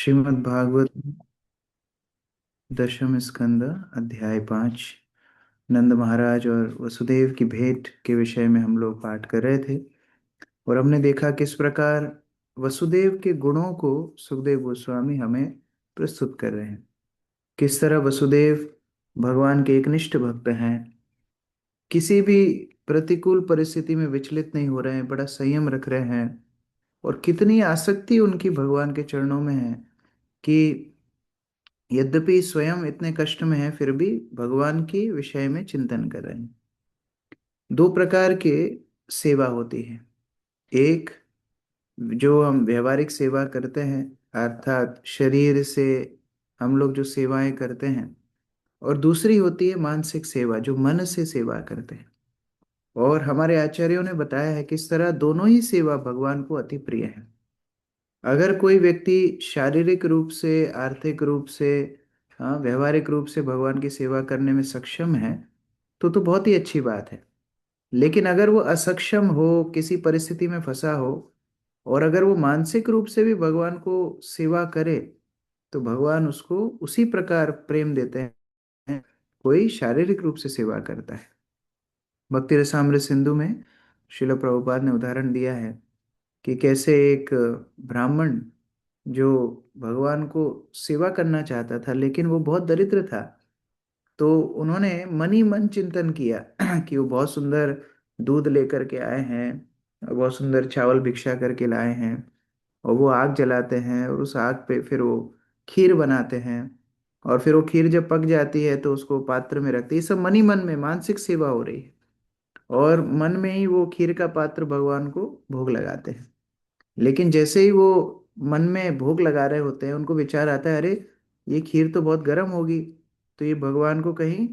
श्रीमद् भागवत दशम स्कंद अध्याय 5। नंद महाराज और वसुदेव की भेंट के विषय में हम लोग पाठ कर रहे थे और हमने देखा किस प्रकार वसुदेव के गुणों को सुखदेव गोस्वामी हमें प्रस्तुत कर रहे हैं। किस तरह वसुदेव भगवान के एकनिष्ठ भक्त हैं, किसी भी प्रतिकूल परिस्थिति में विचलित नहीं हो रहे हैं, बड़ा संयम रख रहे हैं और कितनी आसक्ति उनकी भगवान के चरणों में है कि यद्यपि स्वयं इतने कष्ट में है फिर भी भगवान के विषय में चिंतन कर रहे हैं। दो प्रकार के सेवा होती है। एक, जो हम व्यवहारिक सेवा करते हैं, अर्थात शरीर से हम लोग जो सेवाएं करते हैं, और दूसरी होती है मानसिक सेवा, जो मन से सेवा करते हैं। और हमारे आचार्यों ने बताया है किस तरह दोनों ही सेवा भगवान को अति प्रिय है। अगर कोई व्यक्ति शारीरिक रूप से, आर्थिक रूप से, हाँ, व्यवहारिक रूप से भगवान की सेवा करने में सक्षम है तो बहुत ही अच्छी बात है। लेकिन अगर वो असक्षम हो, किसी परिस्थिति में फंसा हो, और अगर वो मानसिक रूप से भी भगवान को सेवा करे तो भगवान उसको उसी प्रकार प्रेम देते हैं कोई शारीरिक रूप से सेवा करता है। भक्ति रसामृत सिंधु में श्रील प्रभुपाद ने उदाहरण दिया है कि कैसे एक ब्राह्मण जो भगवान को सेवा करना चाहता था लेकिन वो बहुत दरिद्र था, तो उन्होंने मन ही मन चिंतन किया कि वो बहुत सुंदर दूध लेकर के आए हैं और बहुत सुंदर चावल भिक्षा करके लाए हैं, और वो आग जलाते हैं और उस आग पे फिर वो खीर बनाते हैं, और फिर वो खीर जब पक जाती है तो उसको पात्र में रखते हैं। ये सब मन ही मन में मानसिक सेवा हो रही है और मन में ही वो खीर का पात्र भगवान को भोग लगाते हैं। लेकिन जैसे ही वो मन में भोग लगा रहे होते हैं उनको विचार आता है, अरे ये खीर तो बहुत गर्म होगी, तो ये भगवान को कहीं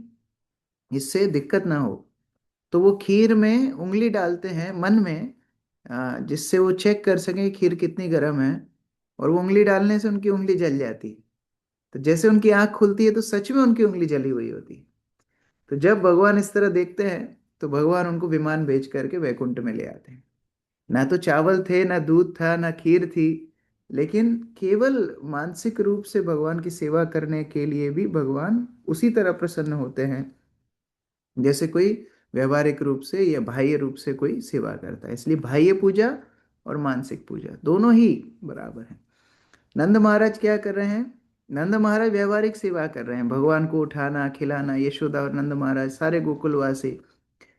इससे दिक्कत ना हो। तो वो खीर में उंगली डालते हैं मन में, जिससे वो चेक कर सकें कि खीर कितनी गर्म है, और वो उंगली डालने से उनकी उंगली जल जाती है। तो जैसे उनकी आंख खुलती है तो सच में उनकी उंगली जली हुई होती है। तो जब भगवान इस तरह देखते हैं तो भगवान उनको विमान भेज करके वैकुंठ में ले आते हैं। ना तो चावल थे, ना दूध था, ना खीर थी, लेकिन केवल मानसिक रूप से भगवान की सेवा करने के लिए भी भगवान उसी तरह प्रसन्न होते हैं जैसे कोई व्यवहारिक रूप से या बाह्य रूप से कोई सेवा करता है। इसलिए बाह्य पूजा और मानसिक पूजा दोनों ही बराबर है। नंद महाराज क्या कर रहे हैं? नंद महाराज व्यवहारिक सेवा कर रहे हैं, भगवान को उठाना खिलाना। यशोदा और नंद महाराज सारे गोकुलवासी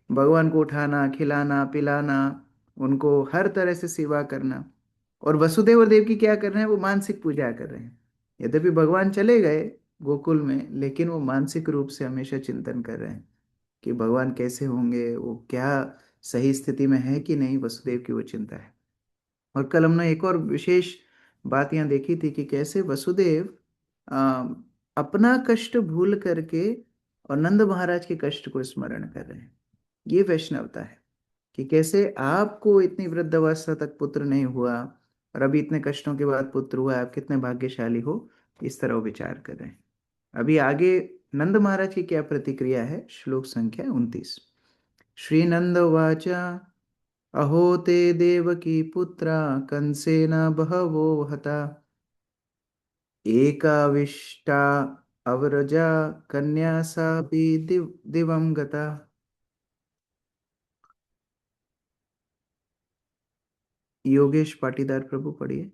भगवान को उठाना खिलाना पिलाना, उनको हर तरह से सेवा करना। और वसुदेव और देवकी क्या कर रहे हैं? वो मानसिक पूजा कर रहे हैं। यद्यपि भगवान चले गए गोकुल में, लेकिन वो मानसिक रूप से हमेशा चिंतन कर रहे हैं कि भगवान कैसे होंगे, वो क्या सही स्थिति में है कि नहीं, वसुदेव की वो चिंता है। और कल हमने एक और विशेष बात यहाँ देखी थी कि कैसे वसुदेव आ, अपना कष्ट भूल करके और नंद महाराज के कष्ट को स्मरण कर रहे हैं। ये वैष्णवता है कि कैसे आपको इतनी वृद्धावस्था तक पुत्र नहीं हुआ और अभी इतने कष्टों के बाद पुत्र हुआ, आप कितने भाग्यशाली हो। इस तरह वो विचार कर रहे हैं। अभी आगे नंद महाराज की क्या प्रतिक्रिया है, श्लोक संख्या 29। श्री नंद उवाच अहो ते देवकी पुत्रा कंसेन बहवो हता एकाविष्टा अवरजा कन्या सापि दिवं गता। योगेश पाटीदार प्रभु पढ़िए।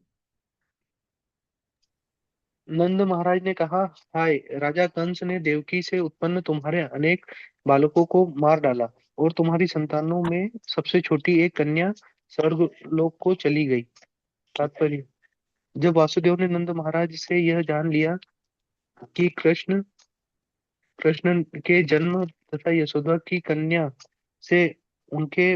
नंद महाराज ने कहा, हाय राजा कंस ने देवकी से उत्पन्न तुम्हारे अनेक बालकों को मार डाला और तुम्हारी संतानों में सबसे छोटी एक कन्या स्वर्गलोक को चली गई। तात्पर्य: जब वासुदेव ने नंद महाराज से यह जान लिया कि कृष्ण कृष्ण के जन्म तथा यशोदा की कन्या से उनके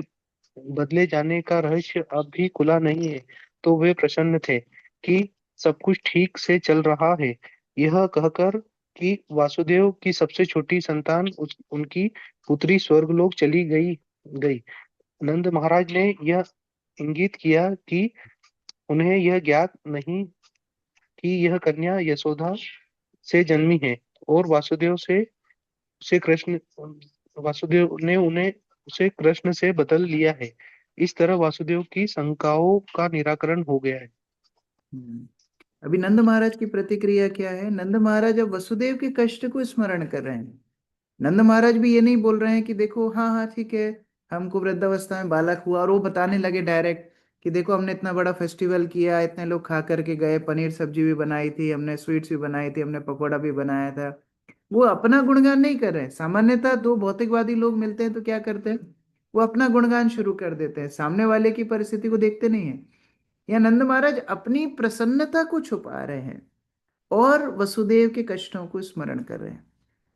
बदले जाने का रहस्य अब भी खुला नहीं है, तो वे प्रसन्न थे कि सब कुछ ठीक से चल रहा है। यह कहकर कि वासुदेव की सबसे छोटी संतान उनकी पुत्री स्वर्गलोक चली गई गई नंद महाराज ने यह इंगित किया कि उन्हें यह ज्ञात नहीं कि यह कन्या यशोदा से जन्मी है, और उसे कृष्ण वासुदेव ने उन्हें उसे कृष्ण से बदल लिया है। इस तरह वासुदेव की शंकाओं का निराकरण हो गया है। हम्म। अभी नंद महाराज की प्रतिक्रिया क्या है? नंद महाराज अब वसुदेव के कष्ट को स्मरण कर रहे हैं। नंद महाराज भी ये नहीं बोल रहे हैं कि देखो हाँ हाँ ठीक है, हमको वृद्धावस्था में बालक हुआ, और वो बताने लगे डायरेक्ट कि देखो हमने इतना बड़ा फेस्टिवल किया, इतने लोग खा करके गए, पनीर सब्जी भी बनाई थी हमने, स्वीट्स भी बनाई थी हमने, पकौड़ा भी बनाया था। वो अपना गुणगान नहीं कर रहे हैं। सामान्यतः दो भौतिकवादी लोग मिलते हैं तो क्या करते हैं? वो अपना गुणगान शुरू कर देते हैं, सामने वाले की परिस्थिति को देखते नहीं है। या नंद महाराज अपनी प्रसन्नता को छुपा रहे हैं और वसुदेव के कष्टों को स्मरण कर रहे हैं।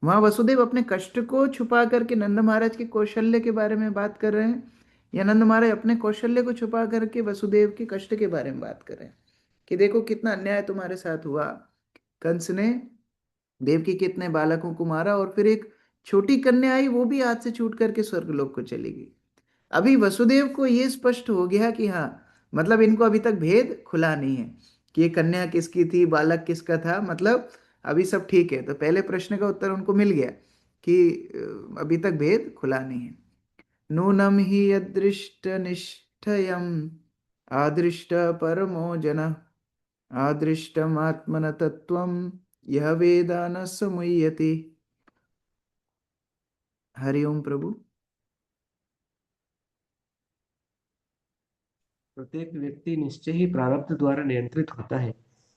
वहां वसुदेव अपने कष्ट को छुपा करके नंद महाराज के कौशल्य के बारे में बात कर रहे हैं, या नंद महाराज अपने कौशल्य को छुपा करके वसुदेव के कष्ट के बारे में बात कर रहे हैं कि देखो कितना अन्याय तुम्हारे साथ हुआ, कंस ने देवकी के इतने बालकों को मारा, और फिर एक छोटी कन्या आई, वो भी हाथ से छूट करके स्वर्गलोक को चली गई। अभी वसुदेव को ये स्पष्ट हो गया कि हाँ, मतलब इनको अभी तक भेद खुला नहीं है कि ये कन्या किसकी थी, बालक किसका था, मतलब अभी सब ठीक है। तो पहले प्रश्न का उत्तर उनको मिल गया कि अभी तक भेद खुला नहीं है। नूनम ही अदृष्ट निष्ठयम आदृष्ट परमो जन आदृष्टम आत्मन तत्वम यह वेदा न समुह्यति। हरिओम प्रभु। प्रत्येक व्यक्ति निश्चय ही प्रारब्ध द्वारा नियंत्रित होता है,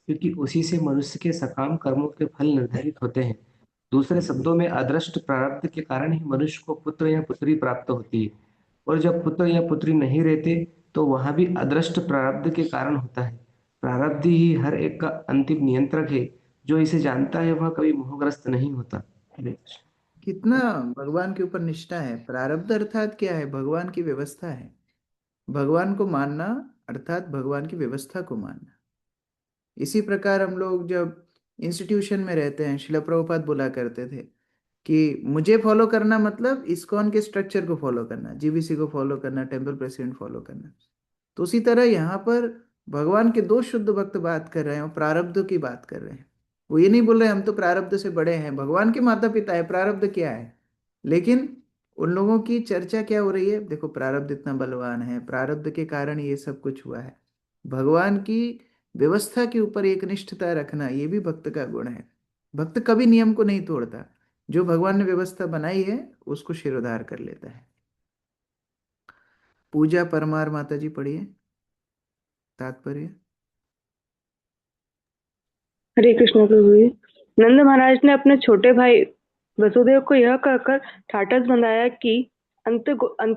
क्योंकि उसी से मनुष्य के सकाम कर्मों के फल निर्धारित होते हैं। दूसरे शब्दों में अदृष्ट प्रारब्ध के कारण ही मनुष्य को पुत्र या पुत्री प्राप्त होती है, और जब पुत्र या पुत्री नहीं रहते तो वहां भी अदृष्ट प्रारब्ध के कारण होता है। प्रारब्ध ही हर एक का अंतिम नियंत्रक है। जो इसे जानता है वह कभी मोहग्रस्त नहीं होता। हरे कृष्ण। कितना भगवान के ऊपर निष्ठा है। प्रारब्ध अर्थात क्या है? भगवान की व्यवस्था है। भगवान को मानना अर्थात भगवान की व्यवस्था को मानना। इसी प्रकार हम लोग जब इंस्टीट्यूशन में रहते हैं, शिला प्रभुपाद बोला करते थे कि मुझे फॉलो करना मतलब इस्कॉन के स्ट्रक्चर को फॉलो करना, जीबीसी को फॉलो करना, टेम्पल प्रेसिडेंट फॉलो करना। तो उसी तरह यहाँ पर भगवान के दो शुद्ध भक्त बात कर रहे हैं और प्रारब्ध की बात कर रहे हैं। वो ये नहीं बोल रहे हम तो प्रारब्ध से बड़े हैं, भगवान के माता पिता है, प्रारब्ध क्या है? लेकिन उन लोगों की चर्चा क्या हो रही है? देखो प्रारब्ध इतना बलवान है, प्रारब्ध के कारण ये सब कुछ हुआ है। भगवान की व्यवस्था के ऊपर एक निष्ठता रखना ये भी भक्त का गुण है। भक्त कभी नियम को नहीं तोड़ता, जो भगवान ने व्यवस्था बनाई है उसको शिरोधार कर लेता है। पूजा परमार माता जी पढ़िए तात्पर्य। हरे कृष्ण प्रभु जी। नंद महाराज ने अपने छोटे भाई वसुदेव को यह कहकर ठाटस बंधाया कि अंत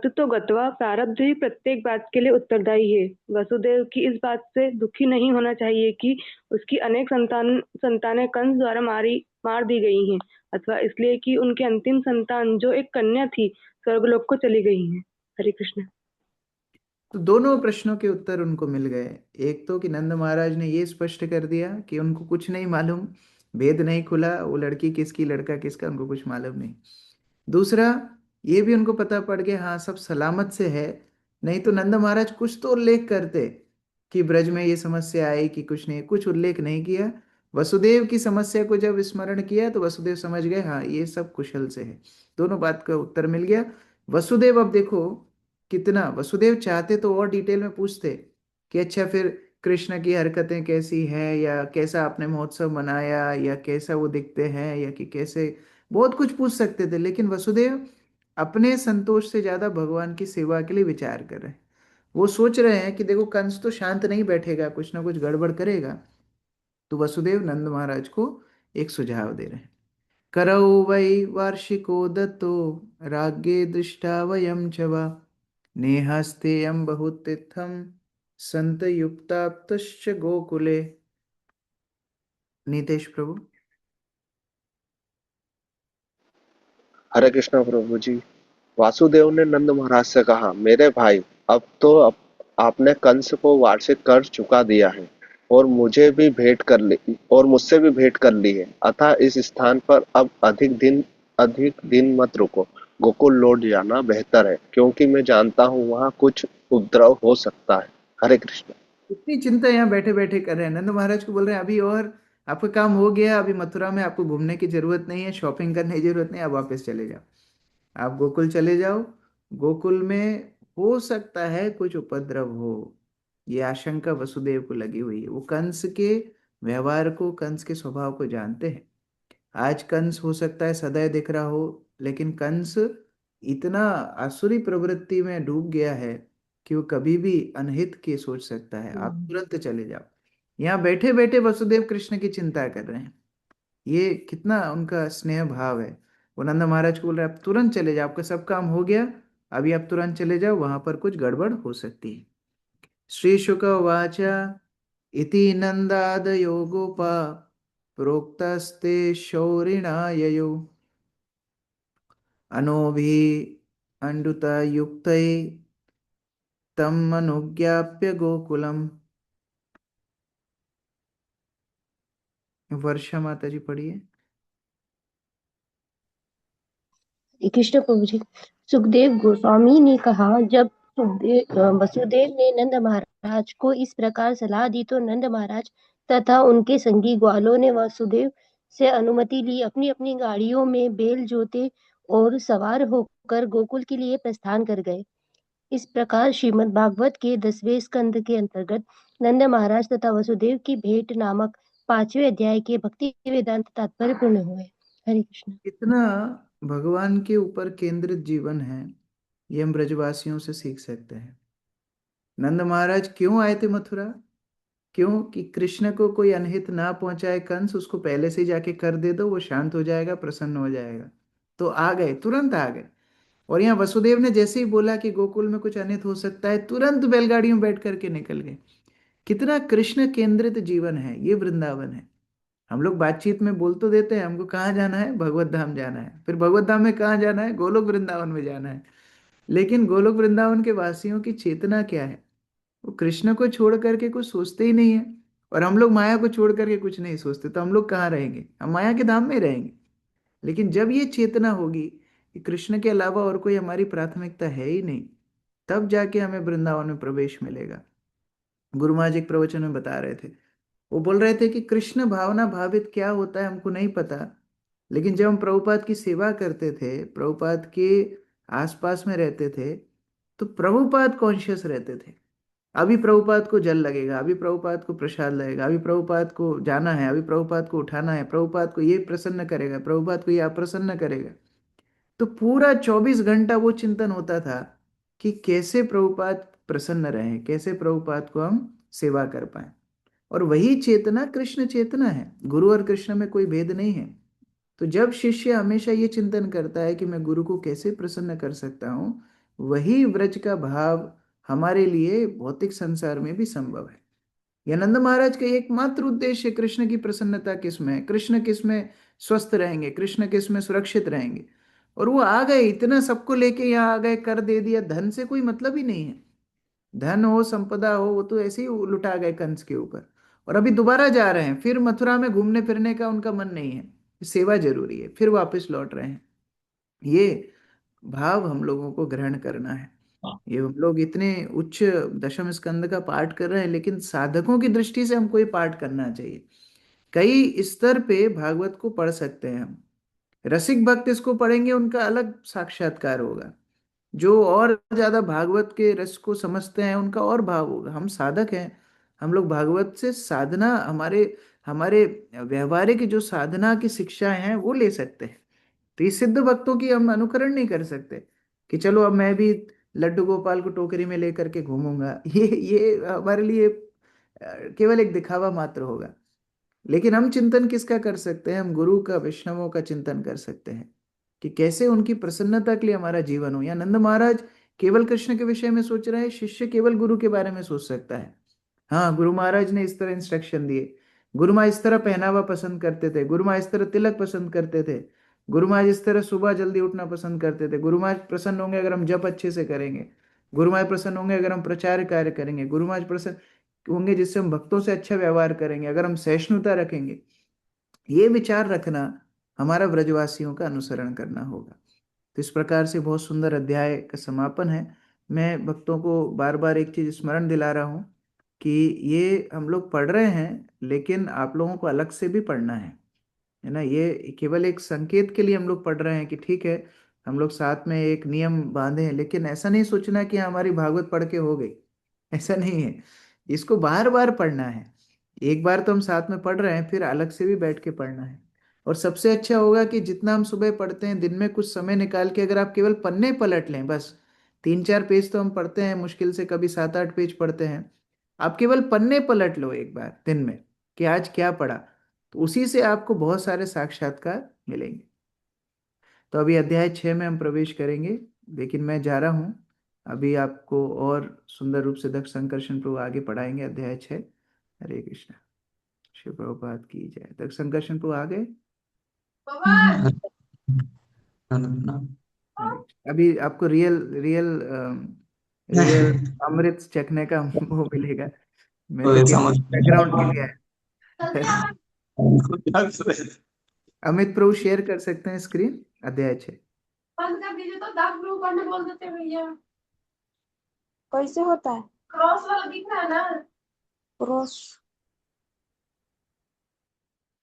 तो गत्वा प्रारब्ध ही प्रत्येक बात के लिए उत्तरदायी है। वसुदेव की इस बात से दुखी नहीं होना चाहिए कि उसकी अनेक संतानें कंस द्वारा मार दी गई हैं, अथवा इसलिए कि उनकी अंतिम संतान जो एक कन्या थी स्वर्गलोक को चली गई है। हरे कृष्ण। तो दोनों प्रश्नों के उत्तर उनको मिल गए। एक तो कि नंद महाराज ने ये स्पष्ट कर दिया कि उनको कुछ नहीं मालूम, भेद नहीं खुला, वो लड़की किसकी लड़का किसका उनको कुछ मालूम नहीं। दूसरा, ये भी उनको पता पड़ गया हाँ सब सलामत से है। नहीं तो नंद महाराज कुछ तो उल्लेख करते कि ब्रज में ये समस्या आई कि कुछ नहीं, कुछ उल्लेख नहीं किया। वसुदेव की समस्या को जब स्मरण किया तो वसुदेव समझ गए हाँ ये सब कुशल से है। दोनों बात का उत्तर मिल गया। वसुदेव अब देखो कितना, वसुदेव चाहते तो और डिटेल में पूछते कि अच्छा फिर कृष्ण की हरकतें कैसी हैं, या कैसा आपने महोत्सव मनाया, या कैसा वो दिखते हैं, या कि कैसे, बहुत कुछ पूछ सकते थे। लेकिन वसुदेव अपने संतोष से ज्यादा भगवान की सेवा के लिए विचार कर रहे हैं। वो सोच रहे हैं कि देखो कंस तो शांत नहीं बैठेगा, कुछ ना कुछ गड़बड़ करेगा। तो वसुदेव नंद महाराज को एक सुझाव दे रहे हैं। करौ वै वार्षिको दत्तो राज्ञे दृष्टा वयं च वा नेहास्तेयं बहुतीर्थं संत युक्ताप्तश्च गोकुले। नीतेश प्रभु। हरे कृष्ण प्रभु जी। वासुदेव ने नंद महाराज से कहा, मेरे भाई, आपने कंस को वार्षिक कर चुका दिया है, और मुझसे भी भेंट कर ली है। अतः इस स्थान पर अब अधिक दिन मत रुको। गोकुल लौट जाना बेहतर है, क्योंकि मैं जानता हूँ वहाँ कुछ उपद्रव हो सकता है। हरे कृष्ण। इतनी चिंता यहाँ बैठे बैठे कर रहे हैं। नंद महाराज को बोल रहे हैं अभी और आपका काम हो गया, अभी मथुरा में आपको घूमने की जरूरत नहीं है, शॉपिंग करने की जरूरत नहीं, आप वापस चले जाओ, आप गोकुल चले जाओ। गोकुल में हो सकता है कुछ उपद्रव हो, ये आशंका वसुदेव को लगी हुई है। वो कंस के व्यवहार को, कंस के स्वभाव को जानते हैं। आज कंस हो सकता है सदैव दिख रहा हो, लेकिन कंस इतना आसुरी प्रवृत्ति में डूब गया है कि वो कभी भी अनहित की सोच सकता है। आप तुरंत चले जाओ। यहाँ बैठे बैठे वसुदेव कृष्ण की चिंता कर रहे हैं। ये कितना उनका स्नेह भाव है। वो नंद महाराज को बोल रहे हैं, आप तुरंत चले जाओ, आपका सब काम हो गया, अभी आप तुरंत चले जाओ, वहां पर कुछ गड़बड़ हो सकती है। श्री शुक उवाच इति नन्दादयो गोपा प्रोक्तस्ते शौरिणा ययौ अनोभि अण्डुतयुक्तै तम् अनुज्ञाप्य गोकुलम। वर्षा माता जी पढ़िए। श्री कृष्ण प्रभु जी। सुखदेव गोस्वामी ने कहा, जब वसुदेव ने नंद महाराज को इस प्रकार सलाह दी तो नंद महाराज तथा उनके संगी ग्वालों ने वसुदेव से अनुमति ली, अपनी अपनी गाड़ियों में बैल जोते और सवार होकर गोकुल के लिए प्रस्थान कर गए। इस प्रकार श्रीमद् भागवत के 10वें स्कंद के अंतर्गत नंद महाराज तथा वसुदेव की भेंट नामक 5वें अध्याय के भक्ति वेदांत तात्पर्य पूर्ण हुए। हरे कृष्ण। कितना भगवान के ऊपर केंद्रित जीवन है, ये हम ब्रजवासियों से सीख सकते हैं। नंद महाराज क्यों आए थे मथुरा? क्यों? कि कृष्ण को कोई अनहित ना पहुंचाए कंस, उसको पहले से ही जाके कर दे दो, वो शांत हो जाएगा, प्रसन्न हो जाएगा। तो आ गए, तुरंत आ गए। और यहाँ वसुदेव ने जैसे ही बोला कि गोकुल में कुछ अनित हो सकता है, तुरंत बैलगाड़ियों में बैठ करके निकल गए। कितना कृष्ण केंद्रित जीवन है ये वृंदावन है। हम लोग बातचीत में बोल तो देते हैं हमको कहाँ जाना है, भगवत धाम जाना है, फिर भगवत धाम में कहाँ जाना है, गोलोक वृंदावन में जाना है। लेकिन गोलोक वृंदावन के वासियों की चेतना क्या है? वो कृष्ण को छोड़ करके कुछ सोचते ही नहीं है। और हम लोग माया को छोड़ करके कुछ नहीं सोचते, तो हम लोग कहाँ रहेंगे? हम माया के धाम में रहेंगे। लेकिन जब ये चेतना होगी कि कृष्ण के अलावा और कोई हमारी प्राथमिकता है ही नहीं, तब जाके हमें वृंदावन में प्रवेश मिलेगा। गुरु महाराज एक प्रवचन में बता रहे थे, वो बोल रहे थे कि कृष्ण भावना भावित क्या होता है हमको नहीं पता, लेकिन जब हम प्रभुपाद की सेवा करते थे, प्रभुपाद के आसपास में रहते थे, तो प्रभुपाद कॉन्शियस रहते थे। अभी प्रभुपाद को जल लगेगा, अभी प्रभुपाद को प्रसाद लगेगा, अभी प्रभुपाद को जाना है, अभी प्रभुपाद को उठाना है, प्रभुपाद को ये प्रसन्न करेगा, प्रभुपाद को ये अप्रसन्न करेगा। तो पूरा 24 घंटा वो चिंतन होता था कि कैसे प्रभुपाद प्रसन्न रहे, कैसे प्रभुपाद को हम सेवा कर पाए। और वही चेतना कृष्ण चेतना है। गुरु और कृष्ण में कोई भेद नहीं है। तो जब शिष्य हमेशा ये चिंतन करता है कि मैं गुरु को कैसे प्रसन्न कर सकता हूँ, वही व्रज का भाव हमारे लिए भौतिक संसार में भी संभव है। यह नंद महाराज का एकमात्र उद्देश्य कृष्ण की प्रसन्नता किसमें है, कृष्ण किसमें स्वस्थ रहेंगे, कृष्ण किसमें सुरक्षित रहेंगे। और वो आ गए, इतना सबको लेके यहाँ आ गए, कर दे दिया। धन से कोई मतलब ही नहीं है। धन हो संपदा हो, वो तो ऐसे ही लुटा गए कंस के ऊपर। और अभी दोबारा जा रहे हैं, फिर मथुरा में घूमने फिरने का उनका मन नहीं है, सेवा जरूरी है, फिर वापस लौट रहे हैं। ये भाव हम लोगों को ग्रहण करना है। ये हम लोग इतने उच्च दशम स्कंद का पाठ कर रहे हैं, लेकिन साधकों की दृष्टि से हमको ये पाठ करना चाहिए। कई स्तर पे भागवत को पढ़ सकते हैं हम। रसिक भक्त इसको पढ़ेंगे, उनका अलग साक्षात्कार होगा। जो और ज्यादा भागवत के रस को समझते हैं, उनका और भाव होगा। हम साधक हैं, हम लोग भागवत से साधना, हमारे हमारे व्यवहारिक जो साधना की शिक्षाएं हैं वो ले सकते हैं। तो ये सिद्ध भक्तों की हम अनुकरण नहीं कर सकते कि चलो अब मैं भी लड्डू गोपाल को टोकरी में लेकर के घूमूंगा। ये हमारे लिए केवल एक दिखावा मात्र होगा। लेकिन हम चिंतन किसका कर सकते हैं? हम गुरु का, वैष्णवों का चिंतन कर सकते हैं कि कैसे उनकी प्रसन्नता के लिए हमारा जीवन हो। या नंद महाराज केवल कृष्ण के विषय में सोच रहे हैं, शिष्य केवल गुरु के बारे में सोच सकता है। हाँ, गुरु महाराज ने इस तरह इंस्ट्रक्शन दिए, गुरु महाराज इस तरह पहनावा पसंद करते थे, गुरु महाराज इस तरह तिलक पसंद करते थे, गुरु महाराज इस तरह सुबह जल्दी उठना पसंद करते थे, गुरु महाराज प्रसन्न होंगे अगर हम जप अच्छे से करेंगे, गुरु महाराज प्रसन्न होंगे अगर हम प्रचार कार्य करेंगे, गुरु महाराज प्रसन्न होंगे जिससे हम भक्तों से अच्छा व्यवहार करेंगे, अगर हम सहिष्णुता रखेंगे। ये विचार रखना हमारा ब्रजवासियों का अनुसरण करना होगा। तो इस प्रकार से बहुत सुंदर अध्याय का समापन है। मैं भक्तों को बार बार एक चीज स्मरण दिला रहा हूँ कि ये हम लोग पढ़ रहे हैं, लेकिन आप लोगों को अलग से भी पढ़ना है ना। ये केवल एक संकेत के लिए हम लोग पढ़ रहे हैं कि ठीक है, हम लोग साथ में एक नियम बांधे हैं, लेकिन ऐसा नहीं सोचना कि हमारी भागवत पढ़ के हो गई। ऐसा नहीं है। इसको बार बार पढ़ना है। एक बार तो हम साथ में पढ़ रहे हैं, फिर अलग से भी बैठ के पढ़ना है। और सबसे अच्छा होगा कि जितना हम सुबह पढ़ते हैं, दिन में कुछ समय निकाल के अगर आप केवल पन्ने पलट लें, बस 3-4 पेज तो हम पढ़ते हैं मुश्किल से, कभी 7-8 पेज पढ़ते हैं। आप केवल पन्ने पलट लो एक बार दिन में कि आज क्या पढ़ा, तो उसी से आपको बहुत सारे साक्षात्कार मिलेंगे। तो अभी अध्याय 6 में हम प्रवेश करेंगे, लेकिन मैं जा रहा हूँ। अभी आपको और सुंदर रूप से दक्ष संकर्षण प्रभु आगे पढ़ाएंगे अध्याय 6। हरे कृष्ण। शिव प्रभुपाद की जय। दक्ष संकर्षण प्रभु आ गए। हरे कृष्ण। अभी आपको रियल रियल रियल अमृत चखने का वो मिलेगा। मैं तो केवल समझ बैकग्राउंड के लिए आया। अमित प्रभु शेयर कर सकते हैं स्क्रीन, अध्याय 6। बंद कर दीजिए तो डार्क ब्लू करने बोल देते हैं भैया। कैसे होता है? क्रॉस वाला दिख रहा है ना, क्रॉस।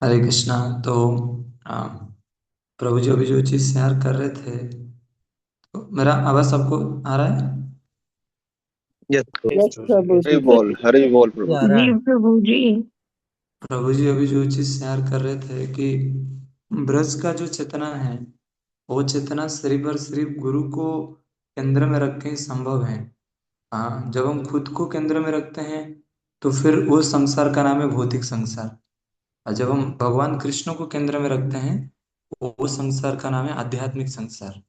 हरे कृष्णा। तो प्रभु जी अभी जो चीज शेयर कर रहे थे, तो मेरा आवाज सबको आ रहा है? यस प्रभु जी। हरि बोल प्रभु। जी प्रभु जी। प्रभु जी अभी जो चीज शेयर कर रहे थे कि ब्रज का जो चेतना है, वो चेतना सिर्फ और सिर्फ गुरु को केंद्र में रख के ही संभव है। हाँ, जब हम खुद को केंद्र में रखते हैं तो फिर वो संसार का नाम है भौतिक संसार। और जब हम भगवान कृष्ण को केंद्र में रखते हैं, वो संसार का नाम है आध्यात्मिक संसार।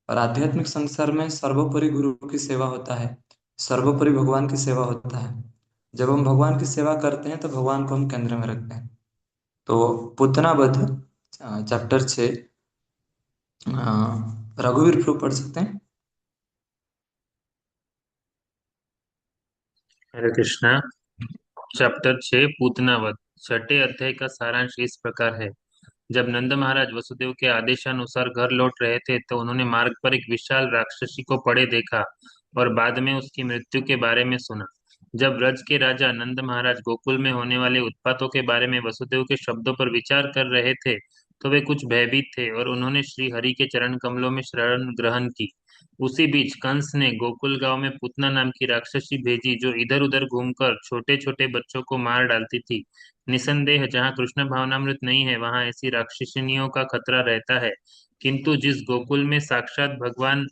और आध्यात्मिक संसार में सर्वोपरि गुरु की सेवा होता है, सर्वोपरि भगवान की सेवा होता है। जब हम भगवान की सेवा करते हैं तो भगवान को हम केंद्र में रखते हैं। तो पूतना वध चैप्टर 6 रघुवीर प्रूफ पढ़ सकते हैं? हरे कृष्णा। चैप्टर 6 पूतना वध, छठे अध्याय का सारांश इस प्रकार है। जब नंद महाराज वसुदेव के आदेशानुसार घर लौट रहे थे तो उन्होंने मार्ग पर एक विशाल राक्षसी को पड़े देखा और बाद में उसकी मृत्यु के बारे में सुना। जब ब्रज के राजा नंद महाराज गोकुल में होने वाले उत्पातों के बारे में वसुदेव के शब्दों पर विचार कर रहे थे तो वे कुछ भयभीत थे और उन्होंने श्री हरि के चरण कमलों में शरण ग्रहण की। उसी बीच कंस ने गोकुल गांव में पूतना नाम की राक्षसी भेजी जो इधर उधर घूमकर छोटे छोटे बच्चों को मार डालती थी। निसंदेह जहाँ कृष्ण भावनामृत नहीं है वहां ऐसी राक्षसिनियों का खतरा रहता है, किंतु जिस गोकुल में साक्षात भगवान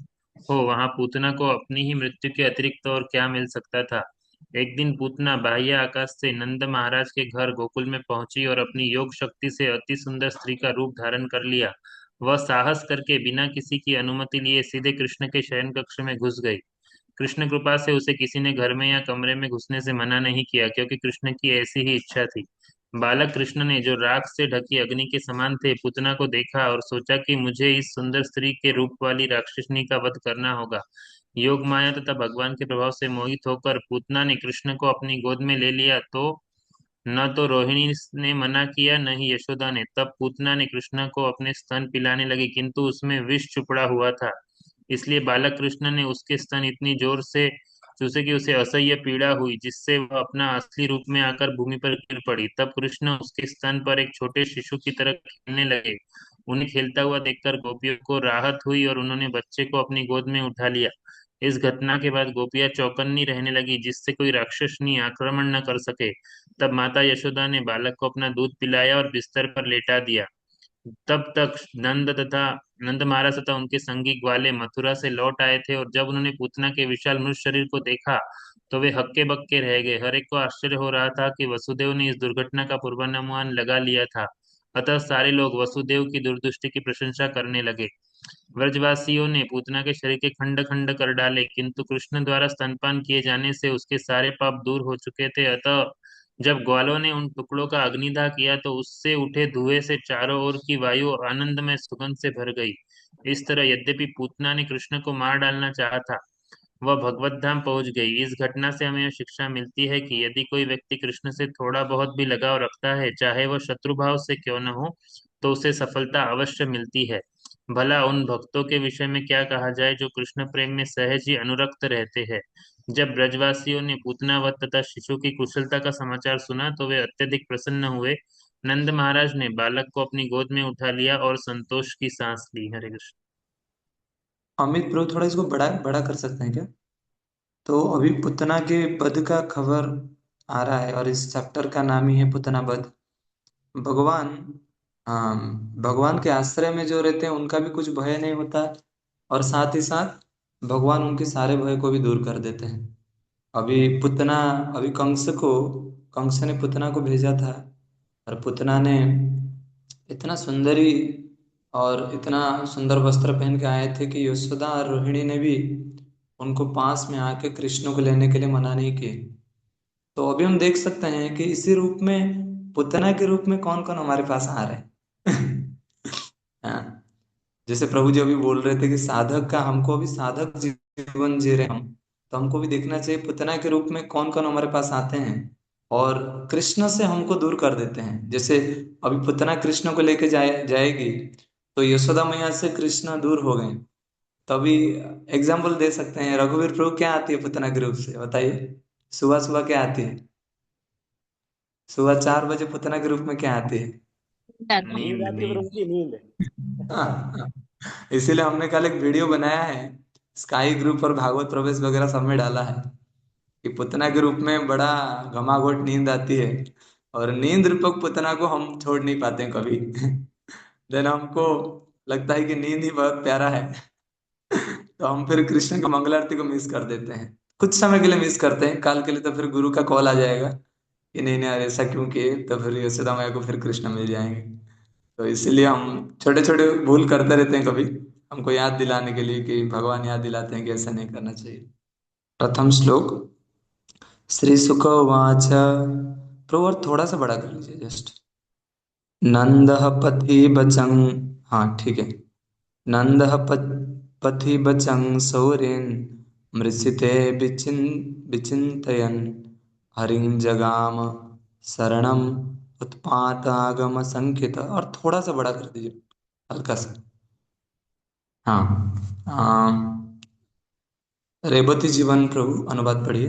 हो वहां पूतना को अपनी ही मृत्यु के अतिरिक्त और क्या मिल सकता था। एक दिन पूतना बाह्य आकाश से नंद महाराज के घर गोकुल में पहुंची और अपनी योग शक्ति से अति सुंदर स्त्री का रूप धारण कर लिया। वह साहस करके बिना किसी की अनुमति लिए सीधे कृष्ण के शयन कक्ष में घुस गई। कृष्ण कृपा से उसे किसी ने घर में या कमरे में घुसने से मना नहीं किया, क्योंकि कृष्ण की ऐसी ही इच्छा थी। बालक कृष्ण ने, जो राख से ढकी अग्नि के समान थे, पूतना को देखा और सोचा कि मुझे इस सुंदर स्त्री के रूप वाली राक्षसनी का वध करना होगा। योग माया तथा भगवान के प्रभाव से मोहित होकर पूतना ने कृष्ण को अपनी गोद में ले लिया। तो न तो रोहिणी ने मना किया न ही यशोदा ने। तब पूतना ने कृष्ण को अपने स्तन पिलाने लगी, किंतु उसमें विष चुपड़ा हुआ था। इसलिए बालक कृष्ण ने उसके स्तन इतनी जोर से चूसे कि उसे असह्य पीड़ा हुई, जिससे वह अपना असली रूप में आकर भूमि पर गिर पड़ी। तब कृष्ण उसके स्तन पर एक छोटे शिशु की तरह खेलने लगे। उन्हें खेलता हुआ देखकर गोपियों को राहत हुई और उन्होंने बच्चे को अपनी गोद में उठा लिया। इस घटना के बाद गोपियां चौकन्नी रहने लगी, जिससे कोई राक्षसनी आक्रमण न कर सके। तब माता यशोदा ने बालक को अपना दूध पिलाया और बिस्तर पर लेटा दिया। तब तक नंद महाराज तथा उनके संगी ग्वाले मथुरा से लौट आए थे, और जब उन्होंने पूतना के विशाल मृत शरीर को देखा तो वे हक्के बक्के रह गए। हर एक को आश्चर्य हो रहा था कि वसुदेव ने इस दुर्घटना का पूर्वानुमान लगा लिया था। अतः सारे लोग वसुदेव की दूरदृष्टि की प्रशंसा करने लगे। व्रजवासियों ने पूतना के शरीर के खंड खंड कर डाले, किंतु कृष्ण द्वारा स्तनपान किए जाने से उसके सारे पाप दूर हो चुके थे। अतः जब ग्वालों ने उन टुकड़ों का अग्निदाह किया तो उससे उठे धुएं से चारों ओर की वायु आनंदमय सुगंध से भर गई। इस तरह यद्यपि पूतना ने कृष्ण को मार डालना चाहा था, वह भगवत धाम पहुंच गई। इस घटना से हमें यह शिक्षा मिलती है कि यदि कोई व्यक्ति कृष्ण से थोड़ा बहुत भी लगाव रखता है, चाहे वह शत्रु भाव से क्यों न हो, तो उसे सफलता अवश्य मिलती है। भला उन भक्तों के विषय में क्या कहा जाए जो कृष्ण प्रेम में सहज ही अनुरक्त रहते हैं। जब ब्रजवासियों ने पूतनावत तथा शिशु की कुशलता का समाचार सुना तो वे अत्यधिक प्रसन्न हुए। नंद महाराज ने बालक को अपनी गोद में उठा लिया और संतोष की सांस ली। हरे कृष्ण। अमित प्रभु थोड़ा इसको बड़ा बड़ा कर सकते हैं क्या? तो अभी पुतना के पद का खबर आ रहा है और इस चैप्टर का नाम ही है पुतना वध। भगवान हाँ, भगवान के आश्रय में जो रहते हैं उनका भी कुछ भय नहीं होता, और साथ ही साथ भगवान उनके सारे भय को भी दूर कर देते हैं। पुतना अभी कंस ने पुतना को भेजा था, और पुतना ने इतना सुंदरी और इतना सुंदर वस्त्र पहन के आए थे कि यशोदा और रोहिणी ने भी उनको पास में आके कृष्ण को लेने के लिए मना नहीं किए। तो अभी हम देख सकते हैं कि इसी रूप में पुतना के रूप में कौन कौन हमारे पास आ रहे हैं। हाँ, जैसे प्रभु जी अभी बोल रहे थे कि साधक का, हमको अभी साधक जीवन जी रहे हम, तो हमको भी देखना चाहिए पुतना के रूप में कौन कौन हमारे पास आते हैं और कृष्ण से हमको दूर कर देते हैं। जैसे अभी पुतना कृष्ण को लेके जाएगी, तो यशोदा मैया से कृष्ण दूर हो गए। तो अभी एग्जाम्पल दे सकते हैं, रघुवीर प्रभु क्या आती है पुतना के रूप से, बताइए। सुबह सुबह क्या आती है? सुबह 4 बजे पुतना के रूप में क्या आती है? नींद नींद। हाँ, इसीलिए हमने कल एक वीडियो बनाया है, स्काई ग्रुप और भागवत प्रवेश वगैरह सब में डाला है, कि पुतना के रूप में बड़ा घमाघोट नींद आती है, और नींद रूपक पुतना को हम छोड़ नहीं पाते हैं कभी। देन हमको लगता है कि नींद ही बहुत प्यारा है। तो हम फिर कृष्ण की मंगल आरती को मिस कर देते हैं, कुछ समय के लिए मिस करते हैं, काल के लिए तो फिर गुरु का कॉल आ जाएगा कि नहीं नहीं ऐसा क्यों किए, तो फिर यशोदा मैया को फिर कृष्ण मिल जाएंगे। तो इसीलिए हम छोटे छोटे भूल करते रहते हैं, कभी हमको याद दिलाने के लिए, कि भगवान याद दिलाते हैं कि ऐसा नहीं करना चाहिए। प्रथम श्लोक। श्री सुख उवाच, प्रभु और थोड़ा सा बड़ा कर लीजिए जस्ट। नंदः पथि बचं, हाँ ठीक है। नंदः पथि बचं सौरेन मृषिते विचिन्तयन् हरिं जगाम शरणम उत्पात आगम संकित, और थोड़ा सा बड़ा कर दीजिए, हल्का सा। हाँ, रेवती जीवन प्रभु अनुवाद पढ़िए।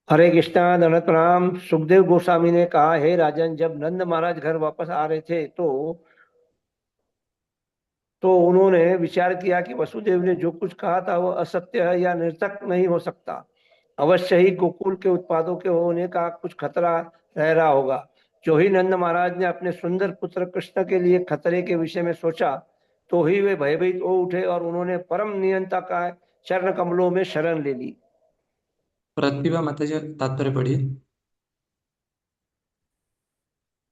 हरे कृष्णा दंडवत प्रणाम। सुखदेव गोस्वामी ने कहा, हे राजन, जब नंद महाराज घर वापस आ रहे थे तो उन्होंने विचार किया कि वसुदेव ने जो कुछ कहा था वह असत्य है या निरर्थक नहीं हो सकता। अवश्य ही गोकुल के उत्पादों के होने का कुछ खतरा रह रहा होगा। जो ही नंद महाराज ने अपने सुंदर पुत्र कृष्ण के लिए खतरे के विषय में सोचा, तो ही वे भयभीत हो उठे और उन्होंने परम नियंता का चरण कमलों में शरण ले ली। प्रतिभा माता जी तात्पर्य पढ़िए।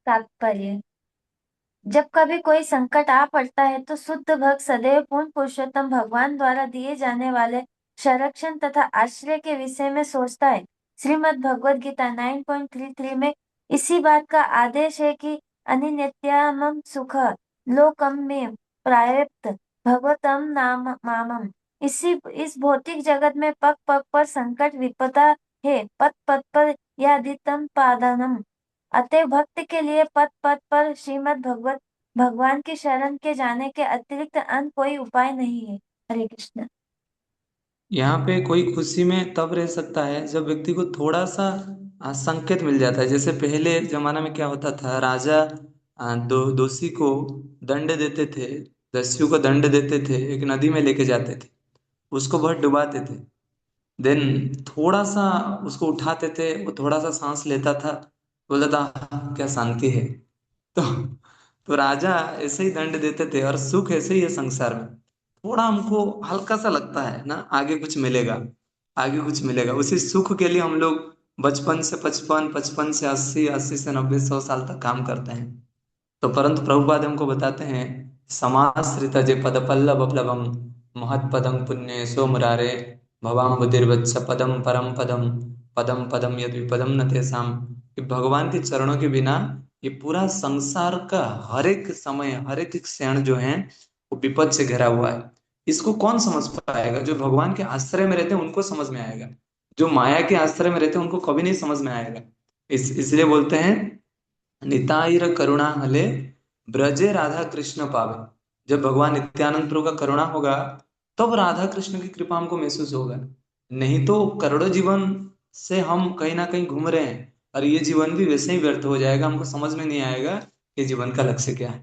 तात्पर्य। जब कभी कोई संकट आ पड़ता है तो शुद्ध भक्त सदैव पूर्ण पुरुषोत्तम भगवान द्वारा दिए जाने वाले संरक्षण तथा आश्रय के विषय में सोचता है। श्रीमद् भगवद गीता 9.33 में इसी बात का आदेश है कि अनित्यमं सुख लोकम में प्रायप्त भगवतम नाम मामम। इस भौतिक जगत में पग पग पर संकट विपदा है, पद पद पर यादितम पादनम। अतः भक्त के लिए पद पद पर श्रीमद् भगवत भगवान की शरण के जाने के अतिरिक्त अन्य कोई उपाय नहीं है। हरे कृष्ण। यहाँ पे कोई खुशी में तब रह सकता है जब व्यक्ति को थोड़ा सा संकेत मिल जाता है। जैसे पहले जमाना में क्या होता था, राजा दोषी को दंड देते थे, दस्यु को दंड देते थे, एक नदी में लेके जाते थे, उसको बहुत डुबाते थे। देन थोड़ा सा उसको उठाते थे, वो थोड़ा सा सांस लेता था, बोलता था, "आह, क्या शांति है।" तो तो राजा ऐसे ही दंड देते थे, और सुख ऐसे ही है संसार में। थोड़ा हमको हल्का सा लगता है ना, आगे कुछ मिलेगा, आगे कुछ मिलेगा, उसी सुख के लिए हम लोग बचपन से 55, 55 से 80, 80 से 90, 100 साल तक काम करते हैं। तो परंतु प्रभुपाद हमको बताते हैं, समाश्रित जे पद पल्लव प्लवम महत्पदम पुण्य सो मुरारे भवाम बुद्धिर्वत्स पदम परम पदम पदम पदम यद विपदम न तेसाम। कि भगवान के चरणों के बिना ये पूरा संसार का हर एक समय, हर एक क्षण जो है वो विपद से घिरा हुआ है। इसको कौन समझ पाएगा? जो भगवान के आश्रय में रहते हैं उनको समझ में आएगा, जो माया के आश्रय में रहते हैं उनको कभी नहीं समझ में आएगा। इसलिए बोलते हैं, निताईर करुणा हले ब्रजे राधा कृष्ण पावे। जब भगवान नित्यानंद प्रभु का करुणा होगा तब राधा कृष्ण की कृपा हमको महसूस होगा। नहीं तो करोड़ों जीवन से हम कहीं ना कहीं घूम रहे हैं, और ये जीवन भी वैसे ही व्यर्थ हो जाएगा, हमको समझ में नहीं आएगा कि जीवन का लक्ष्य क्या है।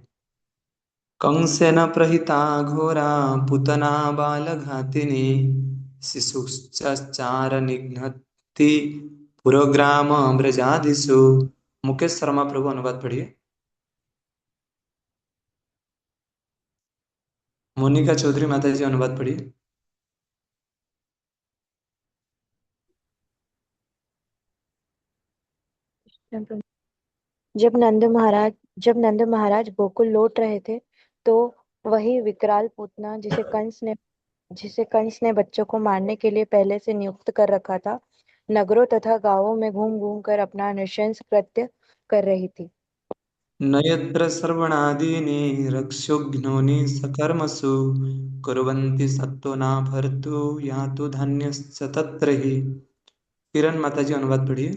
कंसेन प्रहिता घोरा पुतना बाल घातिनी शिशुश्चार निघ्नति पुरोग्राम अम्रजादिषु। मुकेश शर्मा प्रभु अनुवाद पढ़िए। मोनिका चौधरी माता जी अनुवाद पढ़िए। जब नंद महाराज गोकुल लौट रहे थे तो वही विकराल पूतना जिसे कंस ने बच्चों को मारने के लिए पहले से नियुक्त कर रखा था, नगरों तथा गांवों में घूम घूम कर अपना नृशंस कृत्य कर रही थी। न यत्र सर्वणादीनि रक्षोघ्नोनि सकर्मसु कुर्वन्ति सत्तो न भर्तु यातु धान्यश्च तत्र हि। किरण माता जी अनुवाद पढ़िए।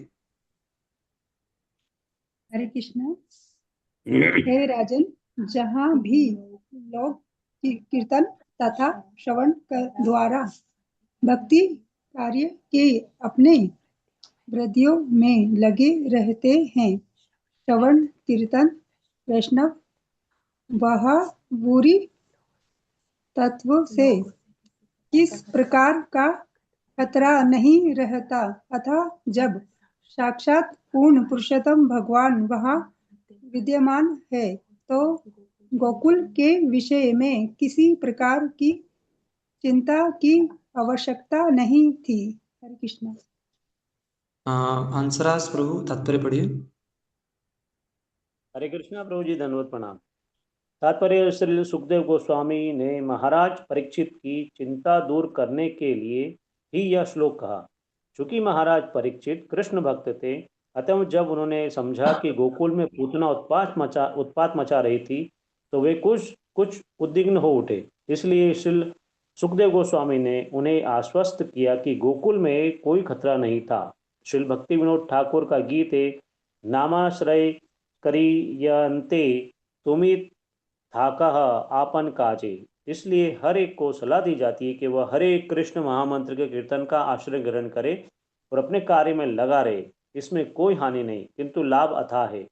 हरे कृष्ण। हे राजन, जहाँ भी लोग कीर्तन तथा श्रवण द्वारा भक्ति कार्य के अपने वृद्धियों में लगे रहते हैं, श्रवण कीर्तन वैष्णव वह बुरी तत्व से किस प्रकार का खतरा नहीं रहता, अतः जब साक्षात पूर्ण पुरुषोत्तम भगवान वहाँ विद्यमान है तो गोकुल के विषय में किसी प्रकार की चिंता की आवश्यकता नहीं थी। हरे कृष्ण। हंसराज प्रभु तात्पर्य पढ़िए। हरे कृष्णा प्रभु जी, धन्यवाद प्रणाम। तात्पर्य श्री सुखदेव गोस्वामी ने महाराज परीक्षित की चिंता दूर करने के लिए ही यह श्लोक कहा। चूंकि महाराज परीक्षित कृष्ण भक्त थे, अतः जब उन्होंने समझा कि गोकुल में पूतना उत्पात मचा रही थी तो वे कुछ उद्विग्न हो उठे। इसलिए श्री सुखदेव गोस्वामी ने उन्हें आश्वस्त किया कि गोकुल में कोई खतरा नहीं था। श्री भक्ति विनोद ठाकुर का गीत है, नामाश्रय करियंते तुमित थाकह आपन काजे। इसलिए हर एक को सलाह दी जाती है कि वह हरे कृष्ण महामंत्र के कीर्तन का आश्रय ग्रहण करे और अपने कार्य में लगा रहे। इसमें कोई हानि नहीं किंतु लाभ अथाह है।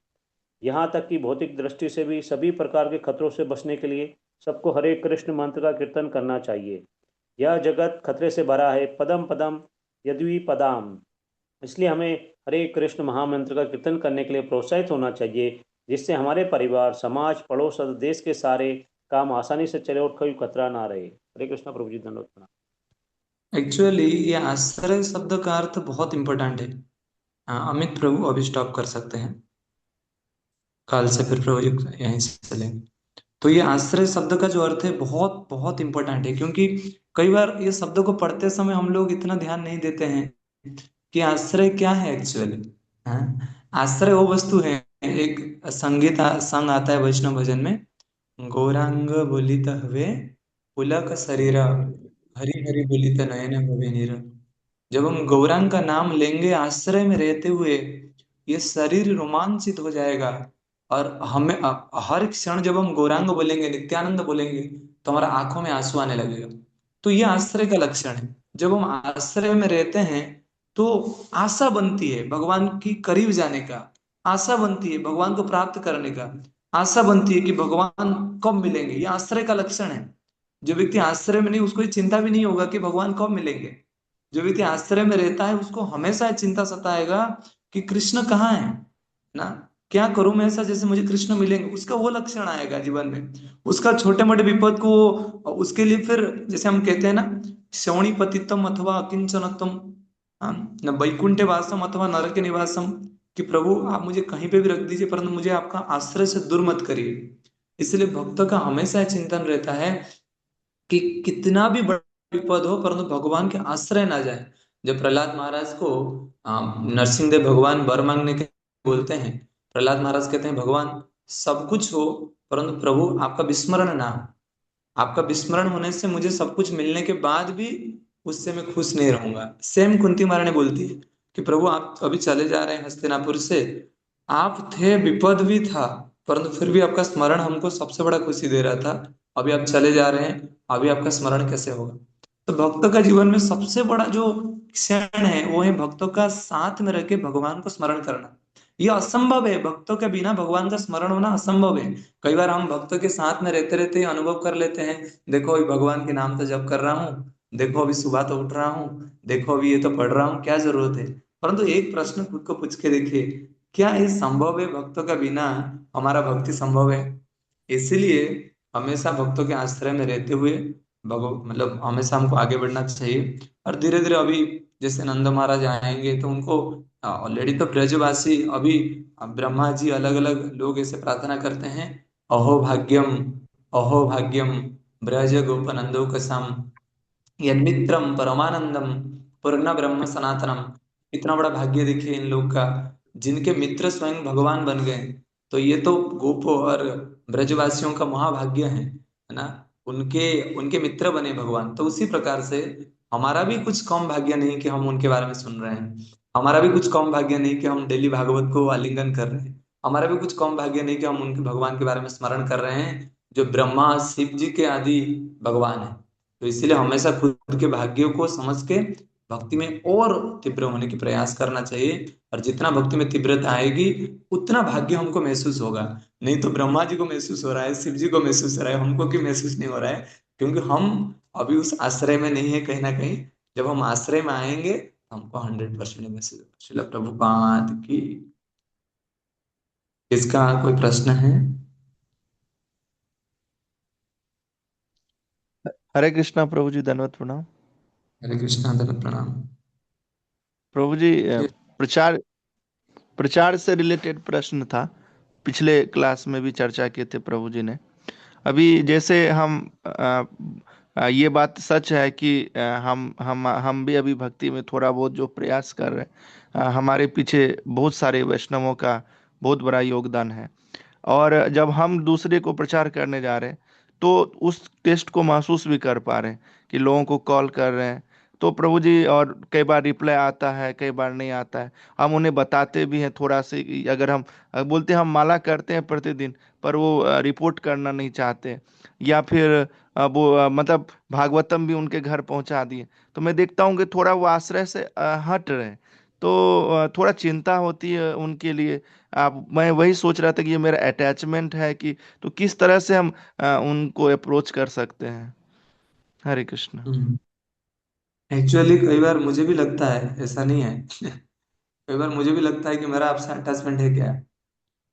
यहाँ तक कि भौतिक दृष्टि से भी सभी प्रकार के खतरों से बचने के लिए सबको हरे कृष्ण मंत्र का कीर्तन करना चाहिए। यह जगत खतरे से भरा है, पदम पदम यद्वी पदाम। इसलिए हमें हरे कृष्ण महामंत्र का कीर्तन करने के लिए प्रोत्साहित होना चाहिए, जिससे हमारे परिवार, समाज, पड़ोस और देश के सारे काम आसानी से चले और कोई खतरा ना रहे। हरे कृष्ण प्रभु जी, धन्यवाद। एक्चुअली ये आश्रय शब्द का अर्थ बहुत इंपॉर्टेंट है। अमित प्रभु अभी स्टॉप कर सकते हैं, कल से फिर प्रभु जी यहीं से चलेंगे। तो ये आश्रय शब्द का जो अर्थ है बहुत बहुत इंपॉर्टेंट है, क्योंकि कई बार ये शब्द को पढ़ते समय हम लोग इतना ध्यान नहीं देते हैं कि आश्रय क्या है एक्चुअली। आश्रय वो वस्तु है, एक संगीत संग आता है वैष्णव भजन में, गौरांग बोलित हवे पुलक शरीर हरि हरि बोलित नयन भवे नीर। जब हम गौरांग का नाम लेंगे आश्रय में रहते हुए, ये शरीर रोमांचित हो जाएगा और हमें हर क्षण जब हम गौरांग बोलेंगे, नित्यानंद बोलेंगे, तो हमारा आंखों में आंसू आने लगेगा। तो ये आश्रय का लक्षण है। जब हम आश्रय में रहते हैं तो आशा बनती है भगवान की करीब जाने का, आशा बनती है भगवान को प्राप्त करने का, आशा बनती है कि भगवान कब मिलेंगे। ये आश्रय का लक्षण है। जो व्यक्ति आश्रय में नहीं, उसको चिंता भी नहीं होगा कि भगवान कब मिलेंगे। जो व्यक्ति आश्रय में रहता है उसको हमेशा चिंता सताएगा कि कृष्ण कहाँ है ना, क्या करूं मैं ऐसा जैसे मुझे कृष्ण मिलेंगे। उसका वो लक्षण आएगा जीवन में। उसका छोटे मोटे विपद को उसके लिए फिर जैसे हम कहते हैं ना, श्रवणी पतितम अथवा अकिंचनतम न वैकुंठ वासम अथवा नरक निवासम, कि प्रभु आप मुझे कहीं पे भी रख दीजिए परंतु मुझे आपका आश्रय से दूर मत करिए। इसलिए भक्तों का हमेशा चिंतन रहता है कि कितना भी बड़ा विपद हो परंतु भगवान के आश्रय ना जाए। जब प्रहलाद महाराज को नरसिंह देव भगवान वर मांगने के बोलते हैं, प्रहलाद महाराज कहते हैं भगवान सब कुछ हो परंतु प्रभु आपका विस्मरण ना हो। आपका विस्मरण होने से मुझे सब कुछ मिलने के बाद भी उससे मैं खुश नहीं रहूंगा। सेम कुंती महारानी बोलती है कि प्रभु आप अभी चले जा रहे हैं हस्तिनापुर से, आप थे, विपद भी था परंतु फिर भी आपका स्मरण हमको सबसे बड़ा खुशी दे रहा था। अभी आप चले जा रहे हैं, अभी आपका स्मरण कैसे होगा। तो भक्तों का जीवन में सबसे बड़ा जो क्षण है वो है भक्तों का साथ में रह के भगवान को स्मरण करना। ये असंभव है, भक्तों के बिना भगवान का स्मरण होना असंभव है। कई बार हम भक्तों के साथ में रहते रहते अनुभव कर लेते हैं, देखो भगवान के नाम तो जप कर रहा हूँ, देखो अभी सुबह तो उठ रहा हूँ, देखो अभी ये तो पढ़ रहा हूँ, क्या जरूरत है। परंतु एक प्रश्न खुद को पूछ के देखिए, क्या ये संभव है भक्तों का बिना हमारा भक्ति संभव है? इसीलिए हमेशा भक्तों के आश्रय में रहते हुए मतलब हमेशा हमको आगे बढ़ना चाहिए। और धीरे धीरे अभी जैसे नंद महाराज आएंगे तो उनको ऑलरेडी तो ब्रजवासी अभी ब्रह्मा जी अलग अलग लोग ऐसे प्रार्थना करते हैं, अहो भाग्यम, अहो भाग्यम ब्रज गोप नंदो कसम यन्मित्रम परमानंदम पूर्ण ब्रह्म सनातनम। इतना बड़ा भाग्य देखिए इन लोग का, जिनके मित्र स्वयं भगवान बन गए। तो ये तो गोपो और ब्रजवासियों का महाभाग्य है ना, उनके उनके मित्र बने भगवान। तो उसी प्रकार से हमारा भी कुछ कम भाग्य नहीं कि हम उनके बारे में सुन रहे हैं, हमारा भी कुछ कम भाग्य नहीं कि हम डेली भागवत को आलिंगन कर रहे हैं, हमारा भी कुछ कम भाग्य नहीं कि हम उनके भगवान के बारे में स्मरण कर रहे हैं, जो ब्रह्मा शिव जी के आदि भगवान है। तो इसीलिए हमेशा खुद के भाग्यों को समझ के भक्ति में और तीव्र होने की प्रयास करना चाहिए। और जितना भक्ति में तीव्रता आएगी उतना भाग्य हमको महसूस होगा। नहीं तो ब्रह्मा जी को महसूस हो रहा है, शिव जी को महसूस हो रहा है, हमको क्यों महसूस नहीं हो रहा है? क्योंकि हम अभी उस आश्रय में नहीं है कहीं ना कहीं। जब हम आश्रय में आएंगे तो हमको 100% महसूस होगा। श्रील प्रभुपाद की। इसका कोई प्रश्न है? हरे कृष्णा प्रभु जी, दंडवत प्रणाम। हरे कृष्णा, दंडवत प्रणाम। प्रभु जी, प्रचार प्रचार से रिलेटेड प्रश्न था, पिछले क्लास में भी चर्चा किए थे प्रभु जी ने। अभी जैसे ये बात सच है कि हम भी अभी भक्ति में थोड़ा बहुत जो प्रयास कर रहे हैं, हमारे पीछे बहुत सारे वैष्णवों का बहुत बड़ा योगदान है। और जब हम दूसरे को प्रचार करने जा रहे हैं तो उस टेस्ट को महसूस भी कर पा रहे हैं कि लोगों को कॉल कर रहे हैं तो प्रभु जी, और कई बार रिप्लाई आता है, कई बार नहीं आता है। हम उन्हें बताते भी हैं थोड़ा से कि अगर हम बोलते हैं हम माला करते हैं प्रतिदिन, पर वो रिपोर्ट करना नहीं चाहते, या फिर वो मतलब भागवतम भी उनके घर पहुंचा दिए। तो मैं देखता हूँ कि थोड़ा वो आश्रय से हट रहे हैं। तो थोड़ा चिंता होती है उनके लिए। आप मैं वही सोच रहा था कि ये मेरा अटैचमेंट है कि, तो किस तरह से हम उनको अप्रोच कर सकते हैं। हरे कृष्ण। एक्चुअली कई बार मुझे भी लगता है, ऐसा नहीं है कई बार मुझे भी लगता है कि मेरा आपसे अटैचमेंट है क्या।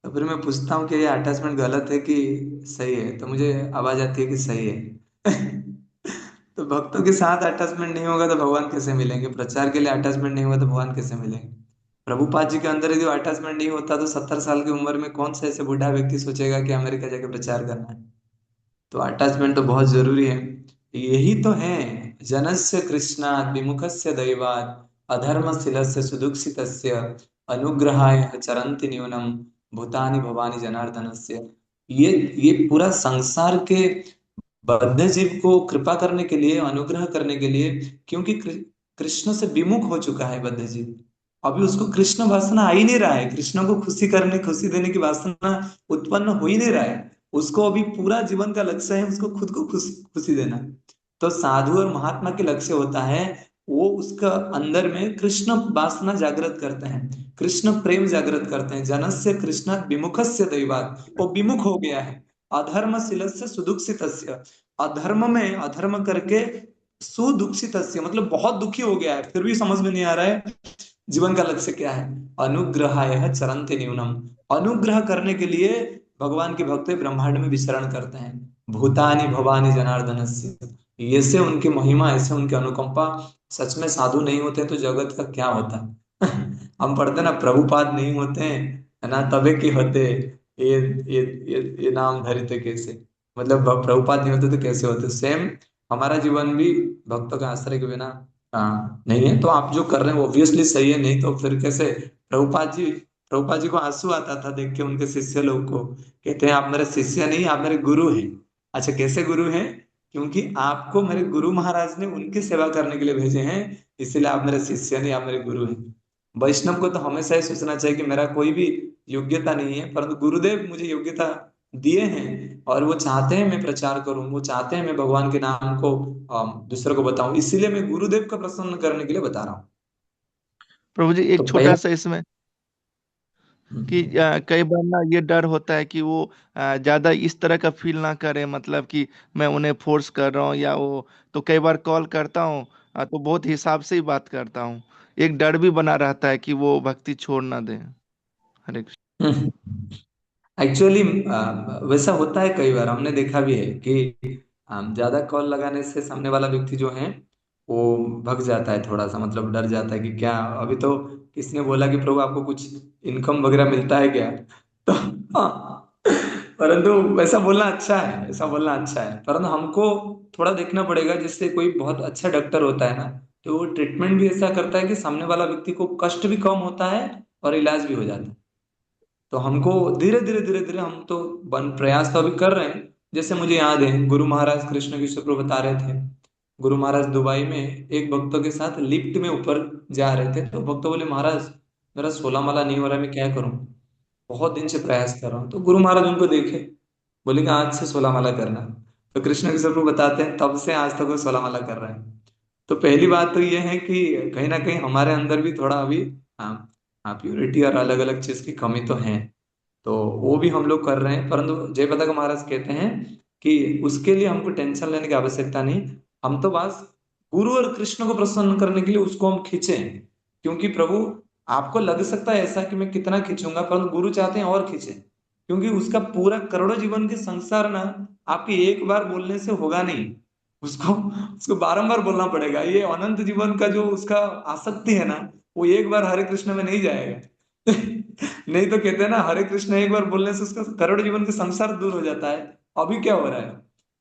तो फिर मैं पूछता हूँ कि ये अटैचमेंट गलत है कि सही है, तो मुझे आवाज आती है कि सही है तो भक्तों के साथ अटैचमेंट नहीं होगा तो भगवान कैसे मिलेंगे? प्रचार के लिए अटैचमेंट नहीं होगा तो भगवान कैसे मिलेंगे? प्रभुपाद जी के अंदर यदि अटैचमेंट नहीं होता तो 70 साल की उम्र में कौन सा ऐसे बूढ़ा व्यक्ति सोचेगा कि अमेरिका जाके प्रचार करना है? तो अटैचमेंट तो बहुत जरूरी है। यही तो है, जनस्य कृष्णात् विमुखस्य दैवात् अधर्मशीलस्य सुदुःखितस्य अनुग्रहाय चरन्ति न्यूनम भूतानि भवानी जनार्दनस्य। ये पूरा संसार के बद्ध जीव को कृपा करने के लिए, अनुग्रह करने के लिए, क्योंकि कृष्ण से विमुख हो चुका है बद्ध जीव। अभी उसको कृष्ण वासना आ ही नहीं रहा है, कृष्ण को खुशी करने, खुशी देने की वासना उत्पन्न हो ही नहीं रहा है। उसको अभी पूरा जीवन का लक्ष्य है उसको खुद को खुशी देना। तो साधु और महात्मा के लक्ष्य होता है वो उसका अंदर में कृष्ण वासना जागृत करते हैं, कृष्ण प्रेम जागृत करते हैं। जनस्य कृष्ण विमुखस्य दैवात्, वो विमुख हो गया है। अधर्मशीलस्य सुदुःखितस्य, अधर्म में अधर्म करके सुदुःखितस्य मतलब बहुत दुखी हो गया है, फिर भी समझ में नहीं आ रहा है जीवन का लक्ष्य क्या है। अनुग्रहाय चरन्ति न्यूनम, अनुग्रह करने के लिए भगवान के भक्त ब्रह्मांड में विचरण करते हैं। भूतानि भवानी जनार्दनस्य, ऐसे उनकी महिमा, ऐसे उनकी अनुकंपा। सच में साधु नहीं होते तो जगत का क्या होता हम पढ़ते ना, प्रभुपाद नहीं होते है ना तबे के होते ये ये नाम धरिते कैसे, मतलब प्रभुपाद नहीं होते तो कैसे होते। सेम हमारा जीवन भी भक्तों का आश्रय के बिना नहीं है। तो आप जो कर रहे हैं ऑब्वियसली सही है, नहीं तो फिर कैसे? प्रभुपाद जी को आंसू आता था देख के उनके शिष्य लोग को, कहते हैं आप मेरे शिष्य नहीं, आप मेरे गुरु हैं। अच्छा, कैसे गुरु हैं? क्योंकि आपको मेरे गुरु महाराज ने उनकी सेवा करने के लिए भेजे हैं, इसलिए आप मेरे शिष्य नहीं, आप मेरे गुरु हैं। वैष्णव को तो हमेशा ही सोचना चाहिए कि मेरा कोई भी योग्यता नहीं है, परंतु गुरुदेव मुझे योग्यता दिए हैं और वो चाहते हैं मैं प्रचार करूं, वो चाहते हैं मैं भगवान के नाम को दूसरों को बताऊं, इसीलिए मैं गुरुदेव का प्रसन्न करने के लिए बता रहा हूँ। प्रभु जी, एक तो छोटा सा इसमें कि कई बार ना ये डर होता है कि वो ज्यादा इस तरह का फील ना करे, मतलब कि मैं उन्हें फोर्स कर रहा हूँ या वो। तो कई बार कॉल करता हूँ तो बहुत हिसाब से ही बात करता हूँ। एक डर भी बना रहता है कि वो भक्ति छोड़ ना दे। हरे कृष्ण। एक्चुअली वैसा होता है, कई बार हमने देखा भी है कि ज्यादा कॉल लगाने से सामने वाला व्यक्ति जो है वो भग जाता है, थोड़ा सा मतलब डर जाता है कि क्या अभी तो किसने बोला कि प्रभु आपको कुछ इनकम वगैरह मिलता है क्या। तो हाँ, परंतु वैसा बोलना अच्छा है, ऐसा बोलना अच्छा है, परंतु हमको थोड़ा देखना पड़ेगा। जैसे कोई बहुत अच्छा डॉक्टर होता है ना, तो वो ट्रीटमेंट भी ऐसा करता है कि सामने वाला व्यक्ति को कष्ट भी कम होता है और इलाज भी हो जाता है। तो हमको धीरे धीरे धीरे धीरे हम तो बन प्रयास तो अभी कर रहे हैं। जैसे मुझे याद है गुरु महाराज कृष्ण किशोर प्रभु बता रहे थे, गुरु महाराज दुबई में एक भक्तों के साथ लिफ्ट में ऊपर जा रहे थे, तो भक्त बोले महाराज मेरा 16 माला नहीं हो रहा है, मैं क्या करूं, बहुत दिन से प्रयास कर रहा हूँ। तो गुरु महाराज उनको देखे, बोले कि आज से 16 माला करना। तो कृष्ण किशोर प्रभु बताते हैं तब से आज तक वो 16 माला कर रहे हैं। तो पहली बात तो ये है कि कहीं ना कहीं हमारे अंदर भी थोड़ा अभी हाँ हाँ प्योरिटी और अलग अलग चीज की कमी तो है, तो वो भी हम लोग कर रहे हैं। परंतु जयपताका महाराज कहते हैं कि उसके लिए हमको टेंशन लेने की आवश्यकता नहीं। हम तो बस गुरु और कृष्ण को प्रसन्न करने के लिए उसको हम खींचे, क्योंकि प्रभु आपको लग सकता है ऐसा कि मैं कितना खींचूंगा, परंतु गुरु चाहते हैं और खींचे, क्योंकि उसका पूरा करोड़ों जीवन के संसार ना आपके एक बार बोलने से होगा नहीं, उसको उसको बारंबार बोलना पड़ेगा। ये अनंत जीवन का जो उसका आसक्ति है ना, वो एक बार हरे कृष्ण में नहीं जाएगा। नहीं तो कहते हैं ना हरे कृष्ण एक बार बोलने से उसका करोड़ जीवन के संसार दूर हो जाता है। अभी क्या हो रहा है,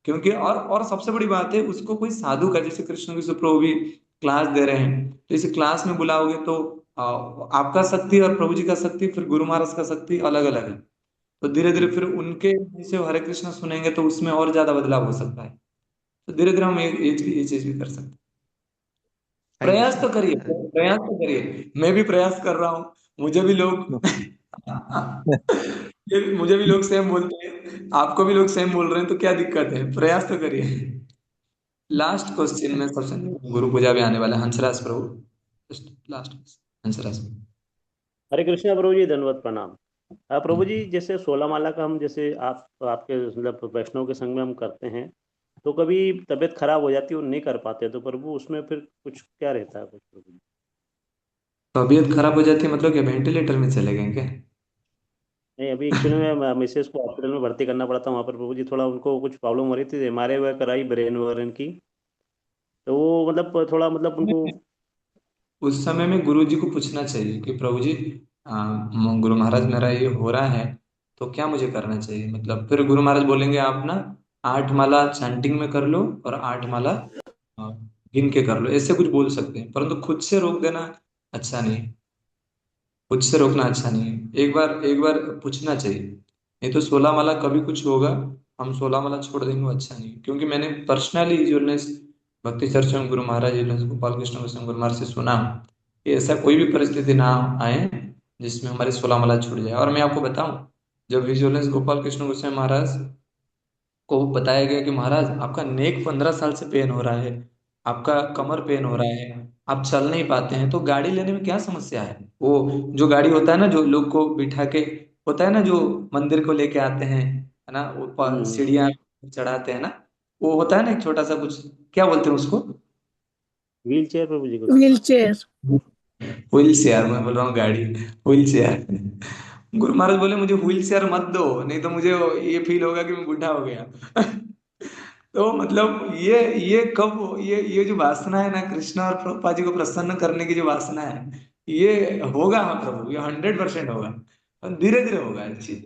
क्योंकि और सबसे बड़ी बात है उसको कोई साधु का, जैसे कृष्ण की प्रभु भी क्लास दे रहे हैं, तो इसे क्लास में बुलाओगे तो आपका शक्ति और प्रभु जी का शक्ति फिर गुरु महाराज का शक्ति अलग अलग है। तो धीरे धीरे फिर उनके से हरे कृष्ण सुनेंगे तो उसमें और ज्यादा बदलाव हो सकता है। तो धीरे धीरे हम ये चीज भी कर सकते हैं। थैंक यू प्रयास तो सर। करिए, प्रयास तो करिए, मैं भी प्रयास कर रहा हूँ। मुझे भी लोग मुझे भी लोग सेम बोलते हैं, आपको भी लोग सेम बोल रहे हैं, तो क्या दिक्कत है, प्रयास तो करिए। लास्ट क्वेश्चन में सबसे गुरु पूजा भी आने वाला है, हंसराज प्रभु लास्ट हंसराज। हरे कृष्णा प्रभु जी, धन्यवाद, प्रणाम। प्रभु जी, जैसे 16 माला का हम जैसे आपके मतलब वैष्णव के संग में हम करते हैं, तो कभी तबीयत खराब हो जाती है और नहीं कर पाते, तो प्रभु उसमें फिर कुछ क्या रहता है कुछ प्रभु जी? तबीयत खराब हो जाती है मतलब क्या वेंटिलेटर में चले गए क्या? नहीं, अभी एक्चुअली मैं मिसेस को हॉस्पिटल में भर्ती करना पड़ा था वहाँ पर प्रभु जी, थोड़ा उनको कुछ प्रॉब्लम हो रही थी, एमआरआई वगैरह कराई ब्रेन वगैरह की, तो वो मतलब थोड़ा मतलब उनको। उस समय में गुरु जी को पूछना चाहिए कि प्रभु जी गुरु महाराज मेरा ये हो रहा है, तो क्या मुझे करना चाहिए। मतलब फिर गुरु महाराज बोलेंगे आप ना 8 माला चैंटिंग में कर लो और 8 माला आ, गिन के कर लो, ऐसे कुछ बोल सकते हैं, परंतु खुद से रोक देना अच्छा नहीं है। खुद से रोकना अच्छा नहीं है, एक बार पूछना चाहिए। नहीं तो 16 माला कभी कुछ होगा, हम 16 माला छोड़ देंगे वो अच्छा नहीं है। क्योंकि मैंने पर्सनली जो भक्ति चर्चा में गुरु महाराज गोपाल कृष्ण गोस्वामी गुरु महाराज से सुना कि ऐसा कोई भी परिस्थिति ना आए जिसमें हमारी 16 माला छूट जाए। और मैं आपको बताऊं, जब विजुअलेंस गोपाल कृष्ण गोस्वामी महाराज को बताया गया कि महाराज आपका नेक 15 साल से पेन हो रहा है, आपका कमर पेन हो रहा है, आप चल नहीं पाते हैं, तो गाड़ी लेने में क्या समस्या है। वो जो गाड़ी होता है ना जो लोग को बिठा के होता है ना, जो मंदिर को लेके आते हैं है ना, वो सीढ़ियाँ चढ़ाते हैं ना, वो होता है ना एक छोटा सा कुछ, क्या बोलते हैं उसको, व्हील चेयर प्रभु जी को। Wheel chair. व्हील चेयर, मैं बोल रहा हूँ गाड़ी, व्हील चेयर। गुरु महाराज बोले मुझे व्हील चेयर मत दो, नहीं तो मुझे ये फील होगा कि मैं बूढ़ा हो गया। तो मतलब ये कब ये जो वासना है ना कृष्ण और प्रभुपाद जी को प्रसन्न करने की जो वासना है, ये होगा हाँ प्रभु, ये 100% होगा, धीरे धीरे होगा ये चीज।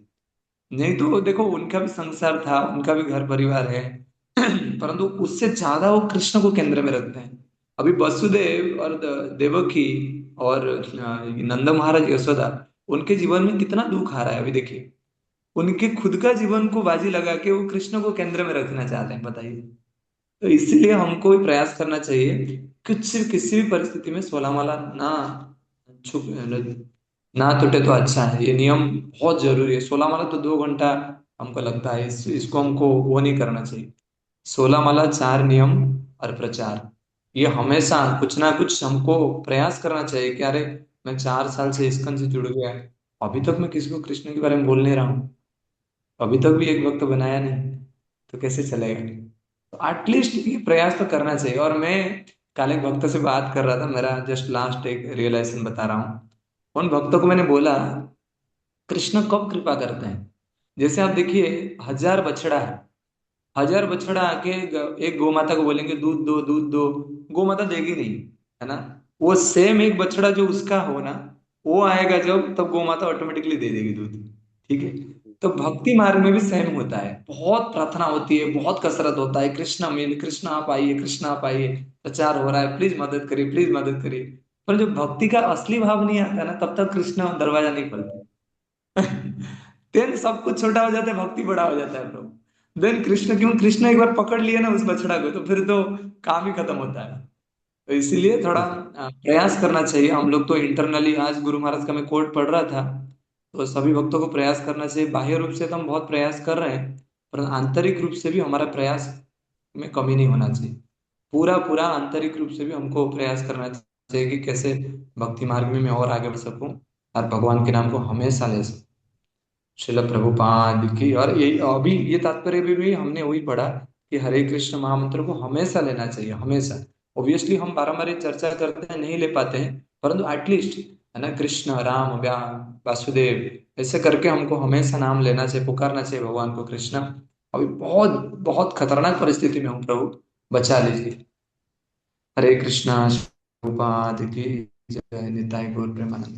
नहीं तो देखो उनका भी संसार था, उनका भी घर परिवार है, परंतु उससे ज्यादा वो कृष्ण को केंद्र में रखते हैं। अभी वसुदेव और देवकी और नंद महाराज यशोदा, उनके जीवन में कितना दुख आ रहा है अभी देखिए। उनके खुद का जीवन को बाजी लगा के वो कृष्ण को केंद्र में रखना चाहते हैं, बताइए। तो इसलिए हमको भी प्रयास करना चाहिए कुछ किसी भी परिस्थिति में 16 माला ना छुप ना टूटे तो अच्छा है। ये नियम बहुत जरूरी है। 16 माला तो 2 घंटा हमको लगता है, इसको हमको वो नहीं करना चाहिए। 16 माला 4 नियम और प्रचार, ये हमेशा कुछ ना कुछ हमको प्रयास करना चाहिए कि अरे मैं 4 साल से इस्कन से जुड़ गया, अभी तक मैं किसी को कृष्ण के बारे में बोल नहीं रहा हूँ, अभी तक भी एक वक्त बनाया नहीं, तो कैसे चलेगा? तो एटलीस्ट ये प्रयास तो करना चाहिए। और मैं कल एक भक्त से बात कर रहा था, मेरा जस्ट लास्ट एक रियलाइजेशन बता रहा हूँ। उन भक्तों को मैंने बोला, कृष्ण कब कृपा करते हैं? जैसे आप देखिए, 1000 बछड़ा है, 1000 बछड़ा आके एक गौ माता को बोलेंगे दूध दो दूध दो, गौ माता देगी नहीं, है ना? वो सेम एक बछड़ा जो उसका हो ना, वो आएगा जब, तब गौ माता ऑटोमेटिकली दे देगी दूध। ठीक है? तो भक्ति मार्ग में भी सेम होता है, बहुत प्रार्थना होती है, बहुत कसरत होता है, कृष्ण मिल, कृष्ण आप आइए, कृष्ण आप आइए, प्रचार हो रहा है, प्लीज मदद करिए, प्लीज मदद करिए। पर जब भक्ति का असली भाव नहीं आता ना, तब तक कृष्ण दरवाजा नहीं खोलते। देन सब कुछ छोटा हो जाता है, भक्ति बड़ा हो जाता है प्रभु। देन कृष्ण, क्यों कृष्ण एक बार पकड़ लिए ना उस बछड़ा को, तो फिर तो काम ही खत्म होता है। तो इसीलिए थोड़ा प्रयास करना चाहिए हम लोग। तो इंटरनली आज गुरु महाराज का मैं कोट पढ़ रहा था, तो सभी भक्तों को प्रयास करना चाहिए। बाह्य रूप से तो हम बहुत प्रयास कर रहे हैं, पर आंतरिक रूप से भी हमारा प्रयास में कमी नहीं होना चाहिए। पूरा पूरा आंतरिक रूप से भी हमको प्रयास करना चाहिए कि कैसे भक्ति मार्ग में मैं और आगे बढ़ सकूं और भगवान के नाम को हमेशा ले सकूं। श्रील प्रभुपाद की। और ये अभी ये तात्पर्य भी हमने वही पढ़ा कि हरे कृष्ण महामंत्र को हमेशा लेना चाहिए, हमेशा। ऑब्वियसली हम बारम्बार ये चर्चा करते हैं, नहीं ले पाते हैं, परंतु एटलीस्ट, है ना, कृष्ण राम वासुदेव ऐसे करके हमको हमेशा नाम लेना चाहिए, पुकारना चाहिए भगवान को, कृष्ण अभी बहुत बहुत खतरनाक परिस्थिति में हूँ प्रभु, बचा लीजिए। हरे कृष्णा। प्रभुपाद की जय। निताय गौर प्रेमानंद।